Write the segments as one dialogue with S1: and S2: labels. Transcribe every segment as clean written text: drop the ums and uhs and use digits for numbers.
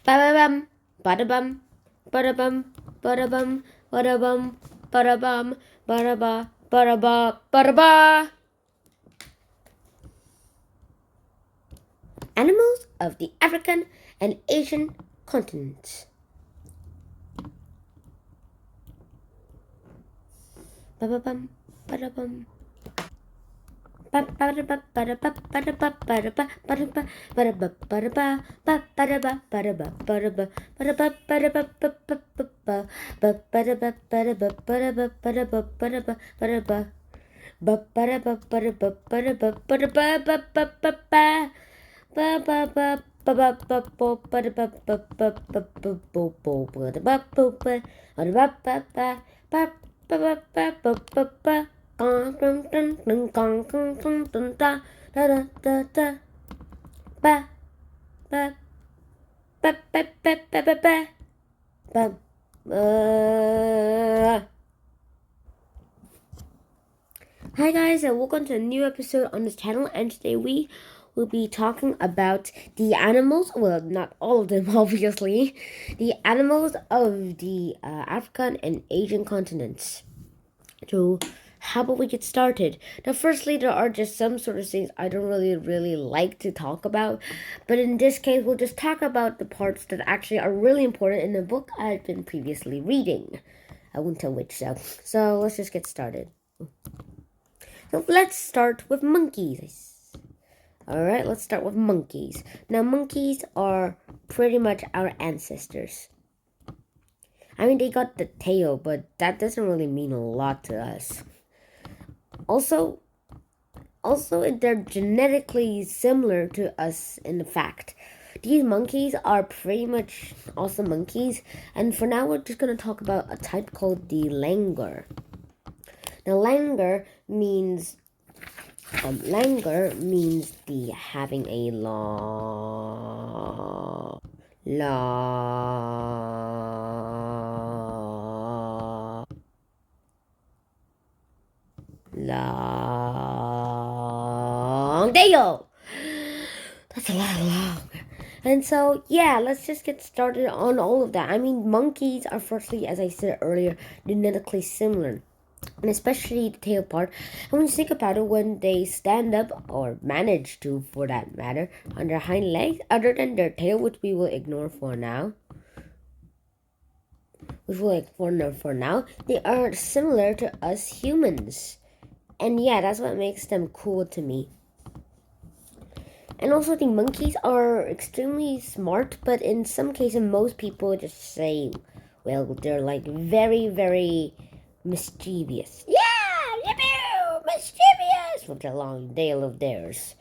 S1: Ba-ba-bum, ba-da-bum, ba-da-bum, ba-da-bum, ba-da-bum, ba-da-bum, ba-da-ba, ba-da-ba, ba-da-ba. Animals of the African and Asian continents. Ba-ba-bum, ba-da-bum. Hi guys, and welcome to a new episode on this channel, and today we will be talking about the animals, well, not all of them obviously, the animals of the African and Asian continents. So how about we get started? Now firstly, there are just some sort of things I don't really like to talk about, but in this case we'll just talk about the parts that actually are really important in the book I've been previously reading. I won't tell which though. So let's just get started. So let's start with monkeys. Alright, let's start with monkeys. Now monkeys are pretty much our ancestors. I mean, they got the tail, but that doesn't really mean a lot to us. Also, they're genetically similar to us in the fact. These monkeys are pretty much also monkeys, and for now we're just going to talk about a type called the langur. Now langur means the having a long tail. That's a lot long. And so, yeah, let's just get started on all of that. I mean, monkeys are firstly, as I said earlier, genetically similar. And especially the tail part. And when you think about it, when they stand up, or manage to, for that matter, on their hind legs, other than their tail, which we will ignore for now, they are similar to us humans. And yeah, that's what makes them cool to me. And also, the monkeys are extremely smart, but in some cases, most people just say, well, they're like very mischievous. Yeah, yippee, mischievous, with their long tail of theirs.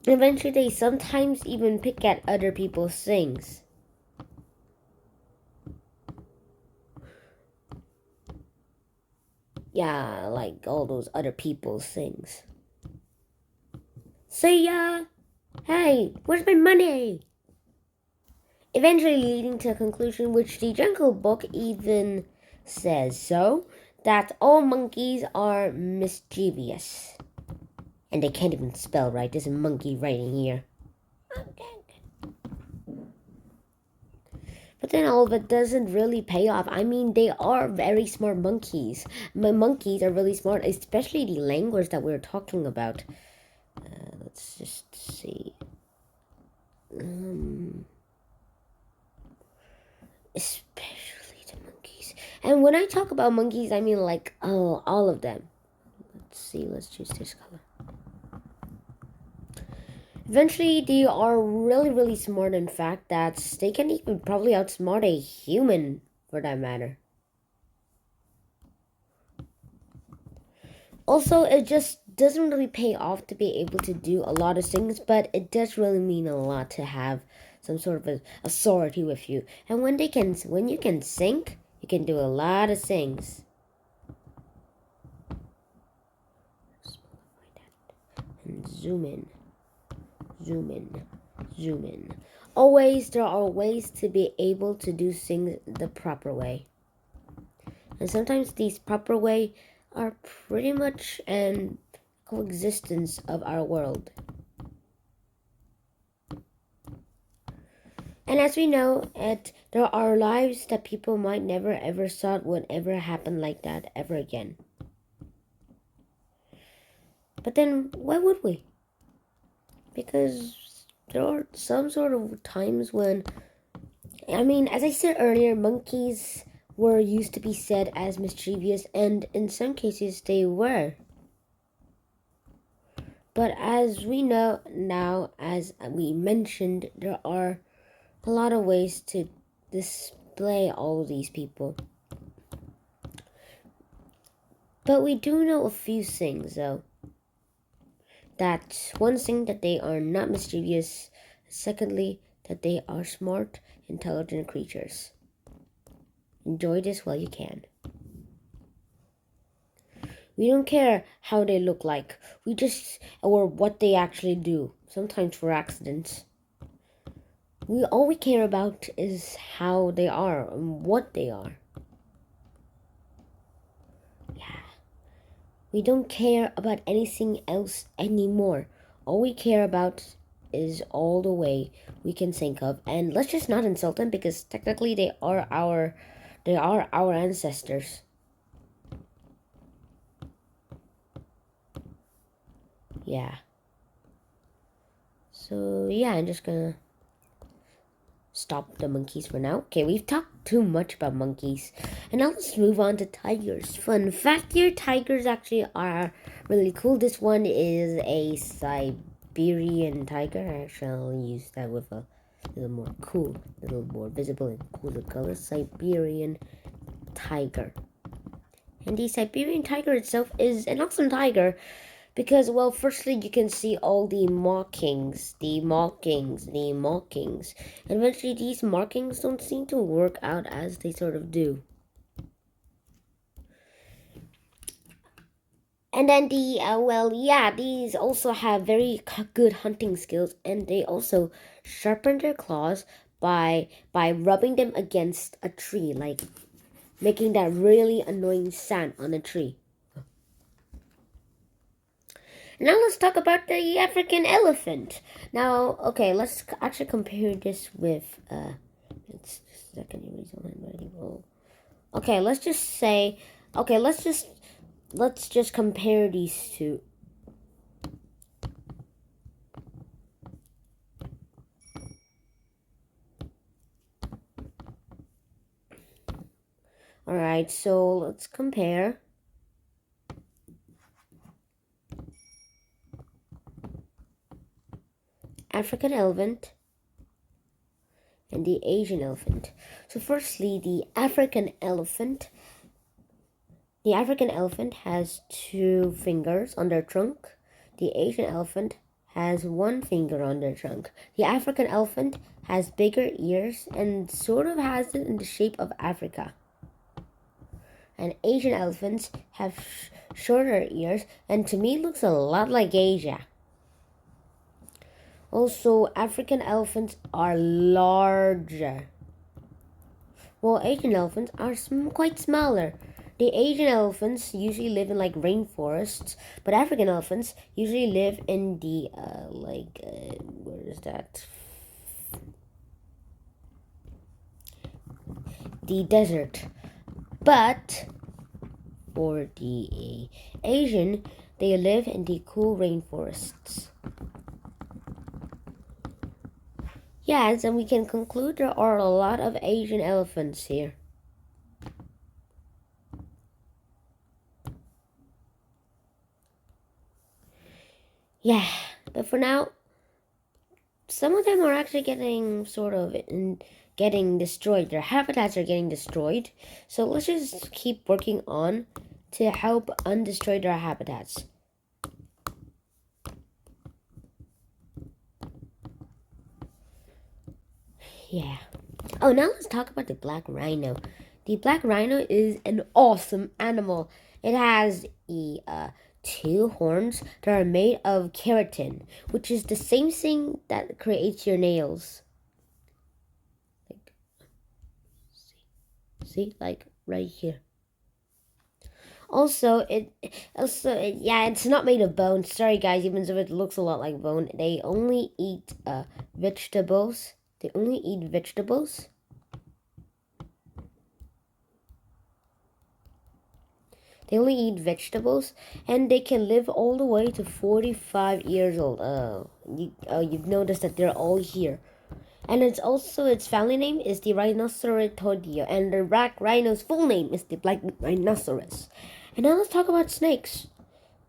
S1: Eventually, they sometimes even pick at other people's things. Yeah, like all those other people's things. See ya! Hey, where's my money? Eventually leading to a conclusion which the Jungle Book even says so, that all monkeys are mischievous. And they can't even spell right. There's a monkey writing here. But then all of it doesn't really pay off. I mean, they are very smart monkeys. Monkeys are really smart, especially the langurs that we're talking about. Let's just see. Especially the monkeys. And when I talk about monkeys, I mean like all of them. Let's see, let's choose this color. Eventually, they are really smart, in fact, that they can even probably outsmart a human, for that matter. Also, it just doesn't really pay off to be able to do a lot of things, but it does really mean a lot to have some sort of authority with you. And when you can sync, you can do a lot of things. And zoom in. Always, there are ways to be able to do things the proper way. And sometimes these proper way are pretty much an coexistence of our world. And as we know, there are lives that people might never ever thought would ever happen like that ever again. But then, why would we? Because there are some sort of times when, I mean, as I said earlier, monkeys were used to be said as mischievous, and in some cases they were. But as we know now, as we mentioned, there are a lot of ways to display all these people. But we do know a few things, though. That one thing, that they are not mischievous. Secondly, that they are smart, intelligent creatures. Enjoy this while you can. We don't care how they look like. Or what they actually do. Sometimes for accidents. All we care about is how they are and what they are. Yeah. We don't care about anything else anymore. All we care about is all the way we can think of. And let's just not insult them, because technically they are our ancestors. Yeah. So yeah, I'm just gonna stop the monkeys for now. Okay, we've talked too much about monkeys. And now let's move on to tigers. Fun fact here, tigers actually are really cool. This one is a Siberian tiger. Actually, I'll use that with a little more cool, a little more visible and cooler color. Siberian tiger. And the Siberian tiger itself is an awesome tiger. Because, well, firstly, you can see all the markings. And eventually, these markings don't seem to work out as they sort of do. And then these also have very good hunting skills. And they also sharpen their claws by rubbing them against a tree. Like, making that really annoying sound on a tree. Now let's talk about the African elephant. Now, okay, let's actually compare this with it's second reason. Okay, let's just compare these two. All right, so let's compare. African elephant and the Asian elephant. So firstly, the African elephant has 2 fingers on their trunk. The Asian elephant has 1 finger on their trunk. The African elephant has bigger ears and sort of has it in the shape of Africa. And Asian elephants have shorter ears, and to me looks a lot like Asia. Also, African elephants are larger. While Asian elephants are quite smaller. The Asian elephants usually live in like rainforests, but African elephants usually live in the where is that? The desert. But for the Asian, they live in the cool rainforests. Yes, and we can conclude there are a lot of Asian elephants here. Yeah, but for now, some of them are actually getting destroyed. Their habitats are getting destroyed. So let's just keep working on to help undestroy their habitats. Yeah. Oh, now let's talk about the Black Rhino. The Black Rhino is an awesome animal. It has 2 horns that are made of keratin, which is the same thing that creates your nails. See, like right here. Also, it's not made of bone. Sorry, guys, even though it looks a lot like bone. They only eat vegetables They only eat vegetables. They only eat vegetables, and they can live all the way to 45 years old. You've noticed that they're all here. And it's also, its family name is the Rhinoceratodia, and the Black Rhino's full name is the Black Rhinoceros. And now let's talk about snakes.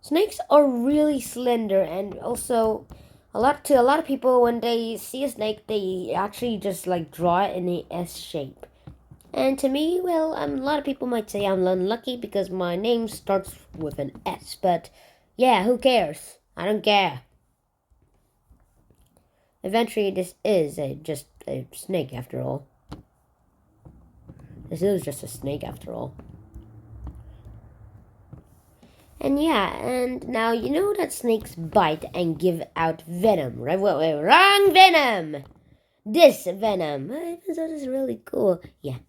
S1: Snakes are really slender, and also a lot of people, when they see a snake, they actually just like draw it in a S shape. And to me, well, a lot of people might say I'm unlucky because my name starts with an S, but yeah, who cares? I don't care. Eventually, this is just a snake after all. This is just a snake after all. And yeah, and now you know that snakes bite and give out venom, right? Wait, wrong venom! This venom. This is really cool. Yeah.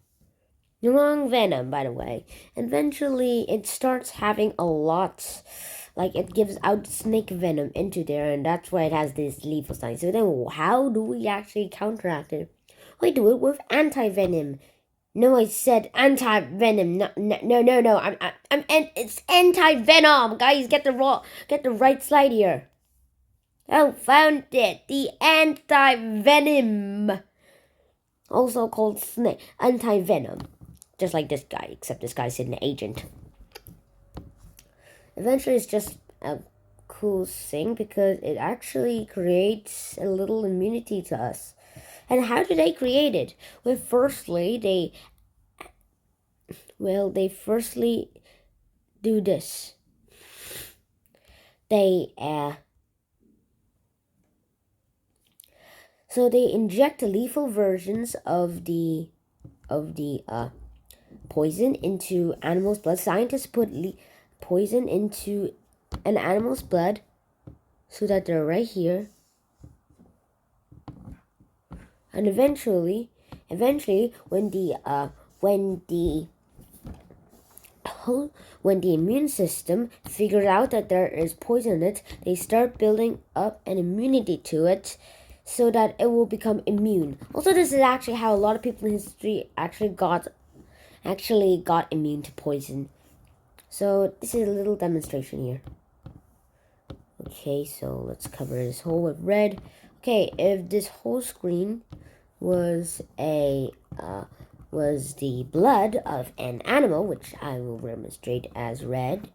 S1: The wrong venom, by the way. Eventually, it starts having a lot, like it gives out snake venom into there, and that's why it has this lethal sign. So then, how do we actually counteract it? We do it with anti-venom. No, I said anti-venom. No. It's anti-venom, guys. Get the right slide here. Oh, found it. The anti-venom, also called snake anti-venom. Just like this guy, except this guy's an agent. Eventually, it's just a cool thing because it actually creates a little immunity to us. And how do they create it? Well, firstly, they firstly do this. They inject lethal versions of the poison into animals' blood. Scientists put poison into an animal's blood so that they're right here. And eventually, when the immune system figures out that there is poison in it, they start building up an immunity to it so that it will become immune. Also, this is actually how a lot of people in history actually got immune to poison. So this is a little demonstration here. Okay, so let's cover this whole with red. Okay, if this whole screen was the blood of an animal, which I will demonstrate as red.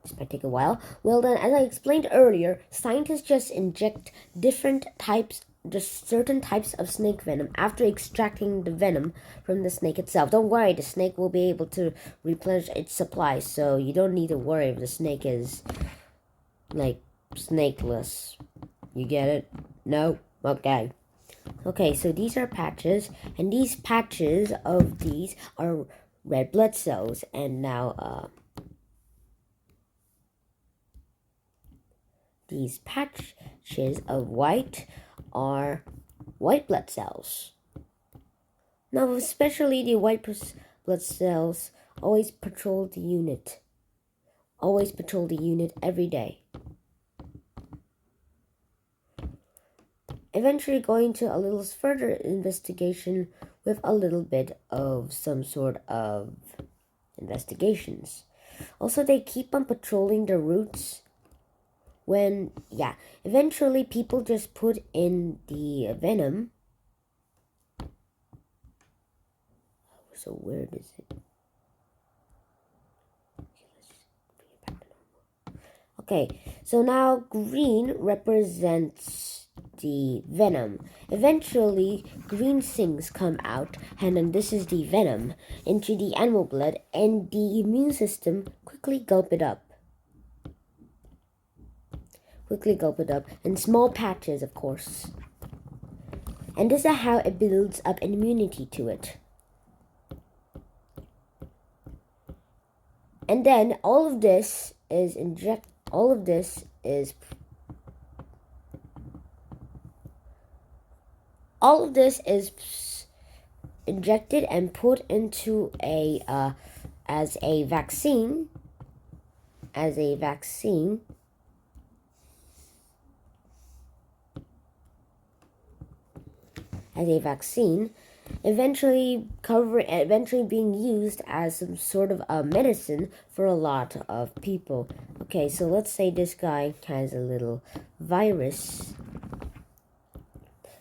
S1: This might take a while. Well then, as I explained earlier, scientists just inject certain types of snake venom after extracting the venom from the snake itself. Don't worry, the snake will be able to replenish its supply, so you don't need to worry if the snake is like snakeless. You get it? No? Okay. Okay, so these are patches, and these patches of these are red blood cells, and now these patches of white are white blood cells. Now, especially the white blood cells always patrol the unit. Always patrol the unit every day. Eventually going to a little further investigation with a little bit of some sort of investigations. Also, they keep on patrolling the routes eventually people just put in the venom. So where is it? Okay, so now green represents the venom. Eventually, green things come out, and then this is the venom into the animal blood, and the immune system quickly gulp it up. In small patches, of course. And this is how it builds up an immunity to it. And then all of this is injected and put into as a vaccine as a vaccine, eventually being used as some sort of a medicine for a lot of people. Okay, so let's say this guy has a little virus,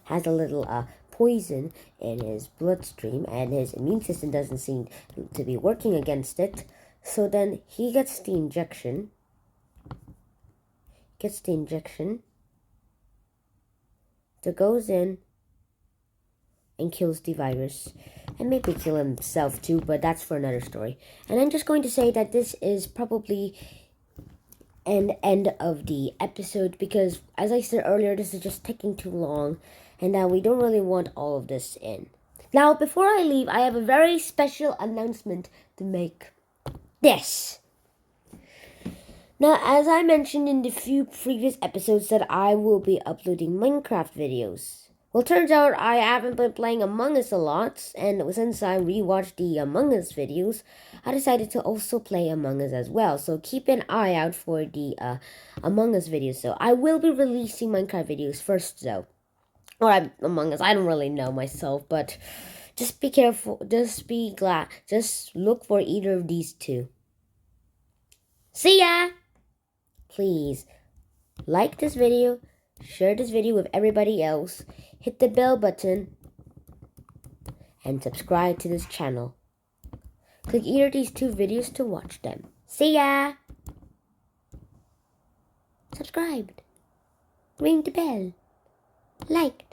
S1: has a little poison in his bloodstream, and his immune system doesn't seem to be working against it. So then he gets the injection. That goes in and kills the virus, and maybe kill himself too, but that's for another story. And I'm just going to say that this is probably an end of the episode, because as I said earlier, this is just taking too long, and we don't really want all of this in. Now, before I leave, I have a very special announcement to make. This. Now, as I mentioned in the few previous episodes, that I will be uploading Minecraft videos. Well, turns out I haven't been playing Among Us a lot, and since I rewatched the Among Us videos, I decided to also play Among Us as well. So keep an eye out for the Among Us videos. So I will be releasing Minecraft videos first, though. Or Among Us, I don't really know myself, but just be careful, just look for either of these two. See ya! Please like this video, share this video with everybody else, hit the bell button, and subscribe to this channel. Click either of these two videos to watch them. See ya! Subscribed. Ring the bell. Like.